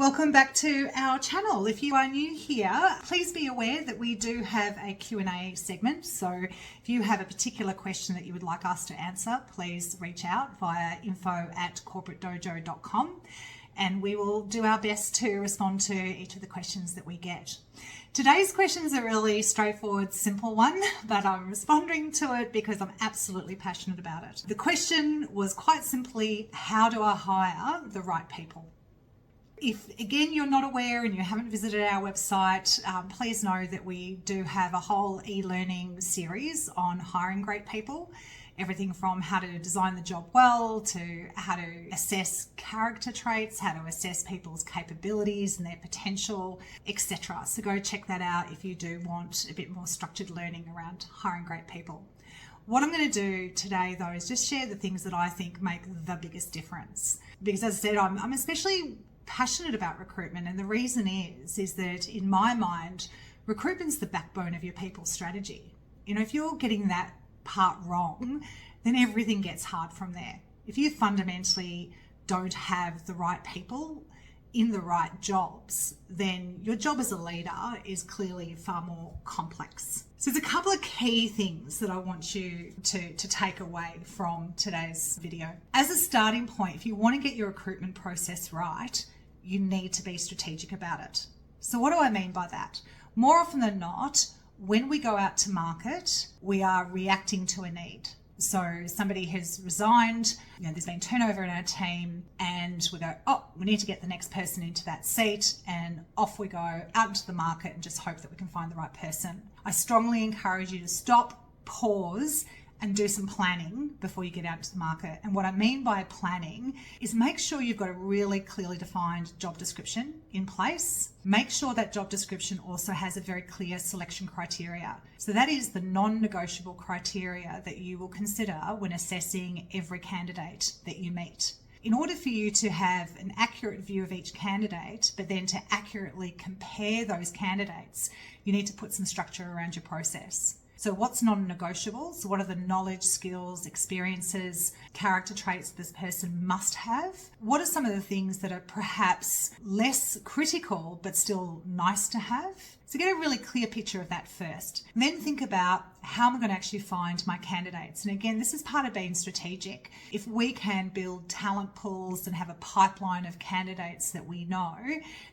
Welcome back to our channel. If you are new here, please be aware that we do have a Q&A segment. So if you have a particular question that you would like us to answer, please reach out via info@corporatedojo.com and we will do our best to respond to each of the questions that we get. Today's question is a really straightforward, simple one, but I'm responding to it because I'm absolutely passionate about it. The question was quite simply, how do I hire the right people? If, again, you're not aware and you haven't visited our website, please know that we do have a whole e-learning series on hiring great people. Everything from how to design the job well to how to assess character traits, how to assess people's capabilities and their potential, etc. So go check that out if you do want a bit more structured learning around hiring great people. What I'm going to do today, though, is just share the things that I think make the biggest difference. Because as I said, I'm especially passionate about recruitment, and the reason is that in my mind, recruitment's the backbone of your people strategy. You know, if you're getting that part wrong, then everything gets hard from there. If you fundamentally don't have the right people in the right jobs, then your job as a leader is clearly far more complex. So there's a couple of key things that I want you to take away from today's video. As a starting point, if you want to get your recruitment process right, you need to be strategic about it. So what do I mean by that? More often than not, when we go out to market, we are reacting to a need. So somebody has resigned, there's been turnover in our team, and we go, we need to get the next person into that seat, and off we go out into the market and just hope that we can find the right person. I strongly encourage you to stop, pause, and do some planning before you get out to the market. And what I mean by planning is make sure you've got a really clearly defined job description in place. Make sure that job description also has a very clear selection criteria. So that is the non-negotiable criteria that you will consider when assessing every candidate that you meet. In order for you to have an accurate view of each candidate, but then to accurately compare those candidates, you need to put some structure around your process. So what's non-negotiables? What are the knowledge, skills, experiences, character traits this person must have? What are some of the things that are perhaps less critical but still nice to have? So get a really clear picture of that first. And then think about, how am I going to actually find my candidates? And again, this is part of being strategic. If we can build talent pools and have a pipeline of candidates that we know,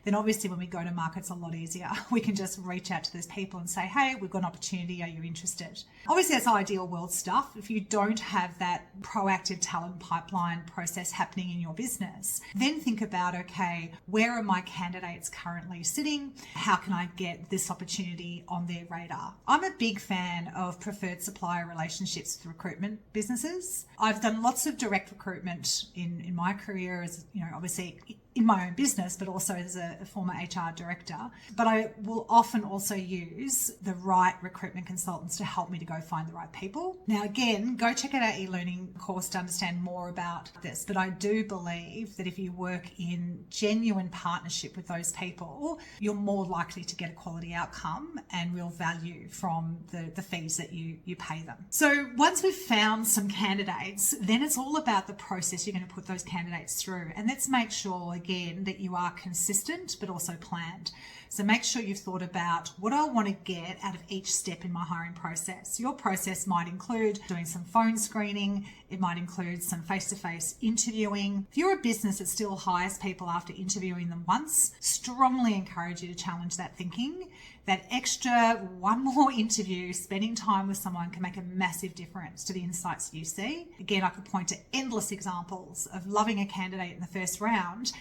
then obviously when we go to market, it's a lot easier. We can just reach out to those people and say, hey, we've got an opportunity. Are you interested? Obviously, that's ideal world stuff. If you don't have that proactive talent pipeline process happening in your business, then think about, okay, where are my candidates currently sitting? How can I get this opportunity on their radar? I'm a big fan of preferred supplier relationships with recruitment businesses. I've done lots of direct recruitment in my career, as obviously in my own business, but also as a former HR director. But I will often also use the right recruitment consultants to help me to go find the right people. Now, again, go check out our e-learning course to understand more about this. But I do believe that if you work in genuine partnership with those people, you're more likely to get a quality outcome and real value from the fees that you pay them. So once we've found some candidates, then it's all about the process you're going to put those candidates through. And let's make sure, again, that you are consistent but also planned. So make sure you've thought about, what do I want to get out of each step in my hiring process? Your process might include doing some phone screening. It might include some face-to-face interviewing. If you're a business that still hires people after interviewing them once, strongly encourage you to challenge that thinking. That extra one more interview, spending time with someone, can make a massive difference to the insights you see. Again, I could point to endless examples of loving a candidate in the first round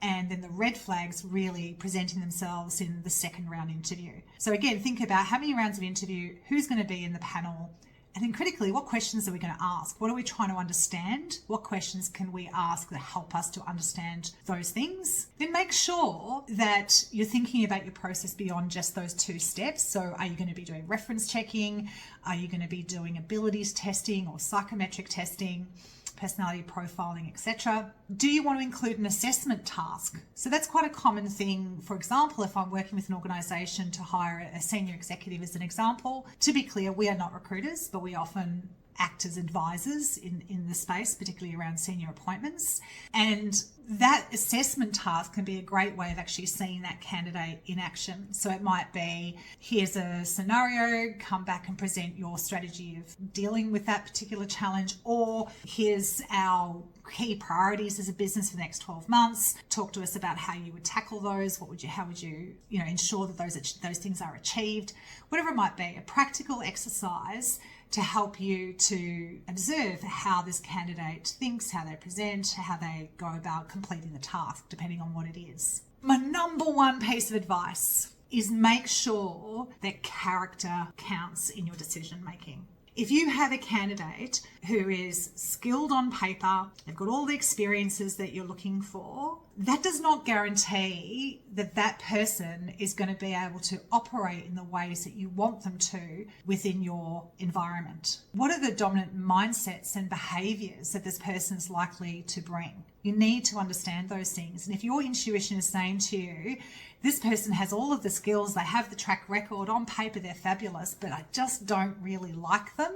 and then the red flags really presenting themselves in the second round interview. So again, think about how many rounds of interview, who's going to be in the panel, and then critically, what questions are we going to ask? What are we trying to understand? What questions can we ask that help us to understand those things? Then make sure that you're thinking about your process beyond just those two steps. So are you going to be doing reference checking? Are you going to be doing abilities testing or psychometric testing? Personality profiling, etc. Do you want to include an assessment task? So that's quite a common thing. For example, if I'm working with an organisation to hire a senior executive as an example, to be clear, we are not recruiters, but we often act as advisors in the space, particularly around senior appointments. And that assessment task can be a great way of actually seeing that candidate in action. So it might be, here's a scenario, come back and present your strategy of dealing with that particular challenge, or here's our key priorities as a business for the next 12 months. Talk to us about how you would tackle those. How would you ensure that those things are achieved? Whatever it might be, a practical exercise to help you to observe how this candidate thinks, how they present, how they go about completing the task, depending on what it is. My number one piece of advice is make sure that character counts in your decision making. If you have a candidate who is skilled on paper, they've got all the experiences that you're looking for, that does not guarantee that that person is going to be able to operate in the ways that you want them to within your environment. What are the dominant mindsets and behaviours that this person is likely to bring? You need to understand those things. And if your intuition is saying to you, this person has all of the skills, they have the track record, on paper they're fabulous, but I just don't really like them,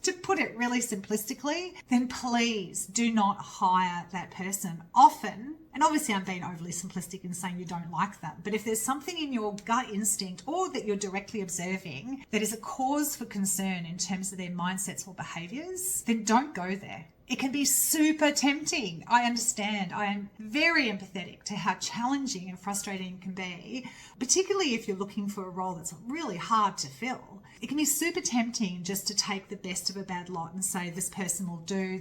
to put it really simplistically, then please do not hire that person. Often, and obviously I'm being overly simplistic in saying you don't like them, but if there's something in your gut instinct or that you're directly observing that is a cause for concern in terms of their mindsets or behaviours, then don't go there. It can be super tempting. I understand. I am very empathetic to how challenging and frustrating it can be, particularly if you're looking for a role that's really hard to fill. It can be super tempting just to take the best of a bad lot and say this person will do,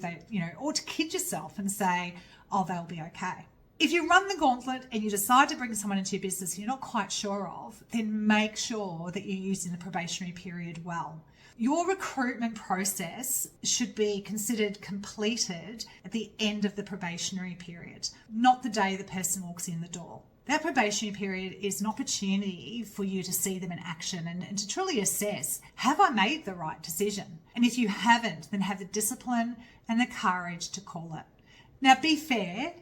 or to kid yourself and say, oh, they'll be okay. If you run the gauntlet and you decide to bring someone into your business you're not quite sure of, then make sure that you're using the probationary period well. Your recruitment process should be considered completed at the end of the probationary period, not the day the person walks in the door. That probationary period is an opportunity for you to see them in action and to truly assess, have I made the right decision? And if you haven't, then have the discipline and the courage to call it. Now, be fair,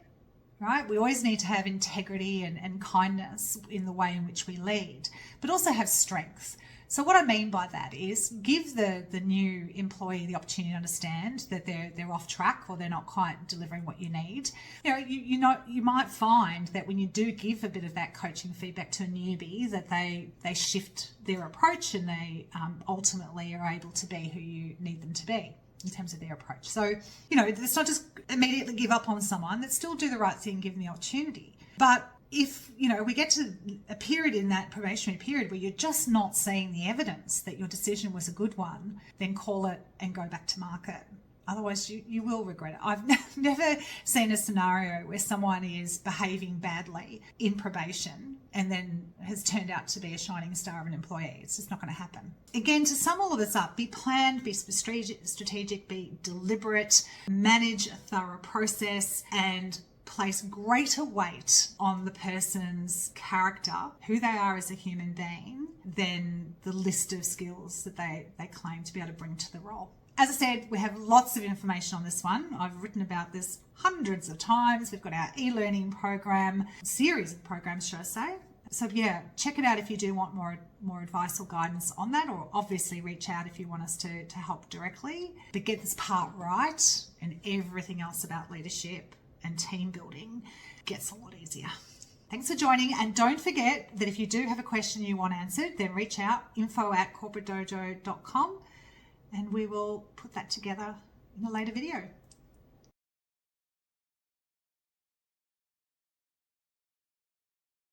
right? We always need to have integrity and kindness in the way in which we lead, but also have strength. So what I mean by that is give the new employee the opportunity to understand that they're off track or they're not quite delivering what you need. You might find that when you do give a bit of that coaching feedback to a newbie, that they shift their approach and they ultimately are able to be who you need them to be in terms of their approach. So, let's not just immediately give up on someone. Let's still do the right thing, give them the opportunity. But if, we get to a period in that probationary period where you're just not seeing the evidence that your decision was a good one, then call it and go back to market. Otherwise, you will regret it. I've never seen a scenario where someone is behaving badly in probation and then has turned out to be a shining star of an employee. It's just not going to happen. Again, to sum all of this up, be planned, be strategic, be deliberate, manage a thorough process, and place greater weight on the person's character, who they are as a human being, than the list of skills that they claim to be able to bring to the role. As I said, we have lots of information on this one. I've written about this hundreds of times. We've got our e-learning program, series of programs, should I say. So yeah, check it out if you do want more advice or guidance on that, or obviously reach out if you want us to help directly. But get this part right and everything else about leadership and team building gets a lot easier. Thanks for joining, and don't forget that if you do have a question you want answered, then reach out, info@corporatedojo.com, and we will put that together in a later video.